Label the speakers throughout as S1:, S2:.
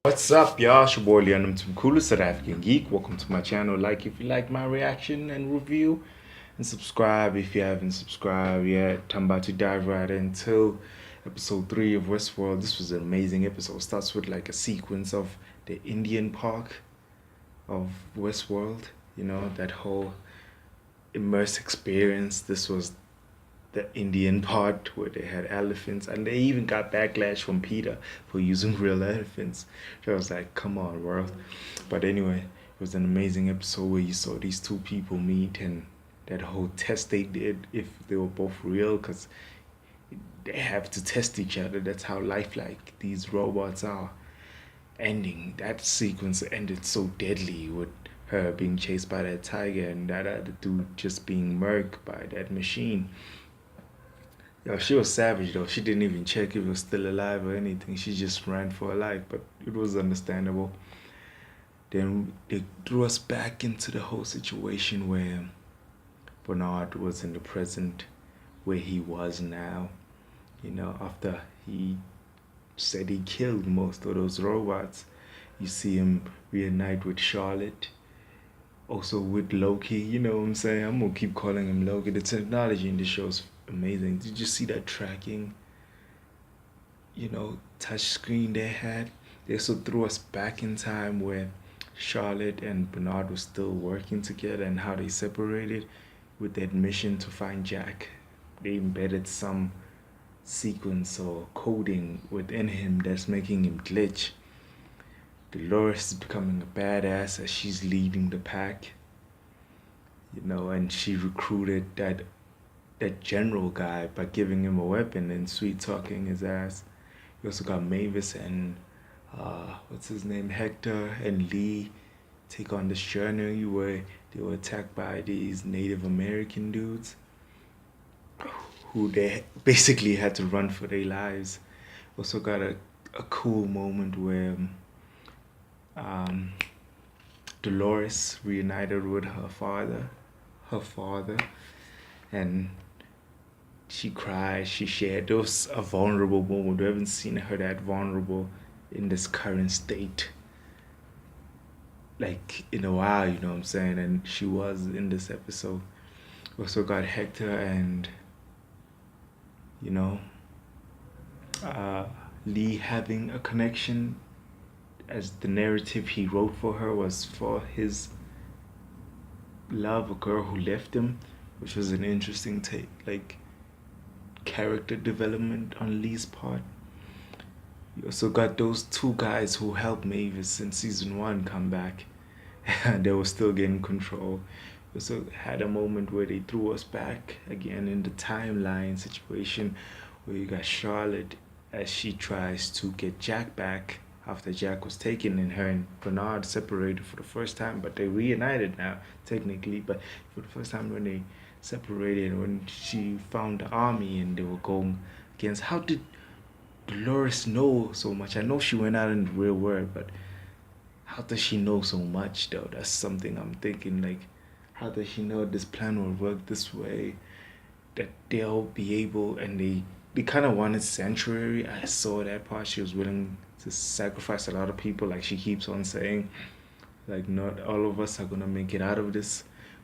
S1: What's up, y'all? It's your boy Leon Mtumkulu, South African Geek. Welcome to my channel. Like if you like my reaction and review, and subscribe if you haven't subscribed yet. I'm about to dive right into episode 3 of Westworld. This was an amazing episode. It starts with like a sequence of the Indian park of Westworld. You know, that whole immersive experience. This was the Indian part where they had elephants, and they even got backlash from Peter for using real elephants. So I was like, come on, world. But anyway, it was an amazing episode where you saw these two people meet and that whole test they did if they were both real, because they have to test each other. That's how lifelike these robots are. Ending that sequence ended so deadly with her being chased by that tiger and that other dude just being murked by that machine. Yo, she was savage though. She didn't even check if he was still alive or anything. She just ran for her life, but it was understandable. Then they threw us back into the whole situation where Bernard was in the present, where he was now. You know, after he said he killed most of those robots, you see him reunite with Charlotte, also with Loki. You know what I'm saying? I'm gonna keep calling him Loki. The technology in the show is amazing. Did you see that tracking, touch screen they had? They also threw us back in time where Charlotte and Bernard were still working together and how they separated with that mission to find Jack. They embedded some sequence or coding within him that's making him glitch. Dolores is becoming a badass as she's leading the pack, and she recruited that general guy by giving him a weapon and sweet talking his ass. You also got Mavis and what's his name, Hector and Lee take on this journey where they were attacked by these Native American dudes who they basically had to run for their lives. Also got a cool moment where Dolores reunited with her father, and she cried, she shared. It was a vulnerable moment. We haven't seen her that vulnerable in this current state, like in a while, you know what I'm saying? And she was in this episode. We also got Hector and, you know, Lee having a connection, as the narrative he wrote for her was for his love, a girl who left him, which was an interesting take, like character development on Lee's part. You also got those two guys who helped Mavis in season 1 come back, and they were still getting control. We also had a moment where they threw us back again in the timeline situation, where you got Charlotte as she tries to get Jack back after Jack was taken, and her and Bernard separated for the first time, but they reunited now, technically. But for the first time when they separated, when she found the army and they were going against, how did Dolores know so much? I know she went out in the real world, but how does she know so much though? That's something I'm thinking, like, how does she know this plan will work this way? That they'll be able, and they kind of wanted sanctuary. I saw that part. She was willing to sacrifice a lot of people, like she keeps on saying, like not all of us are gonna make it out of this,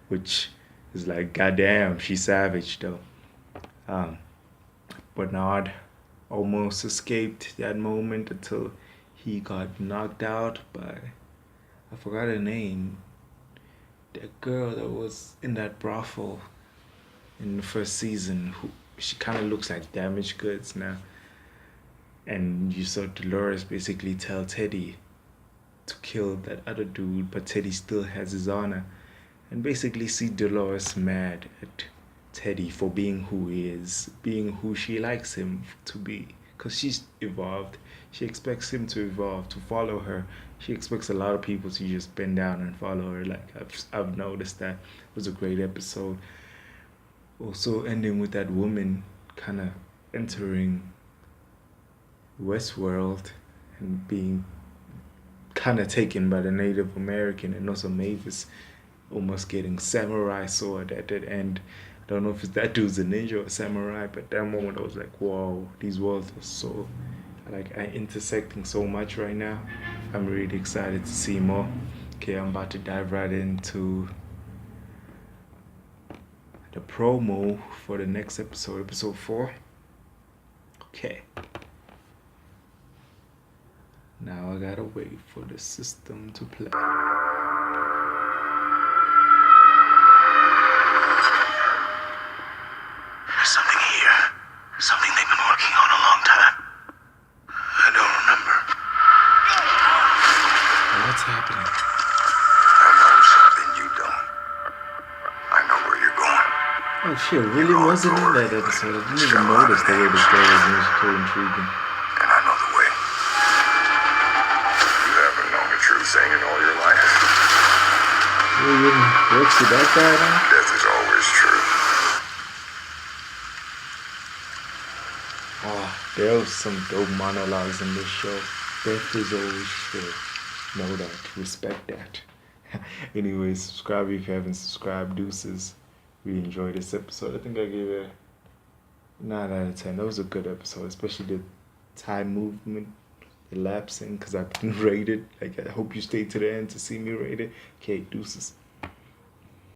S1: which is like, goddamn, she's savage though. um Bernard almost escaped that moment until he got knocked out by, I forgot her name, that girl that was in that brothel in the first season, who she kind of looks like damaged goods now. And you saw Dolores basically tell Teddy to kill that other dude, but Teddy still has his honor. And basically see Dolores mad at Teddy for being who he is, being who she likes him to be. Because she's evolved. She expects him to evolve, to follow her. She expects a lot of people to just bend down and follow her. Like, I've noticed that. It was a great episode. Also ending with that woman kind of entering Westworld and being kind of taken by the Native American, and also Mavis almost getting samurai sword at that end. I don't know if it's that dude's a ninja or samurai, but that moment I was like, whoa, these worlds are so like intersecting so much right now. I'm really excited to see more. Okay, I'm about to dive right into the promo for the next episode, episode 4. Okay. Now I gotta wait for the system to play.
S2: There's something here. Something they've been working on a long time. I don't remember.
S1: What's happening?
S2: I know something you don't. I know where you're going.
S1: Oh shit, really wasn't in that episode. I didn't even notice the way the story was so intriguing.
S2: And I know the way. You haven't known the true thing in all your life.
S1: What's that guy now?
S2: Death is always true.
S1: Oh, there was some dope monologues in this show. Death is always true. Know that. Respect that. Anyway, subscribe if you haven't subscribed. Deuces. Really enjoyed this episode. I think I gave it a 9 out of 10. That was a good episode, especially the time movement, elapsing, because I've been rated. Like, I hope you stay to the end to see me rate it. Okay, deuces.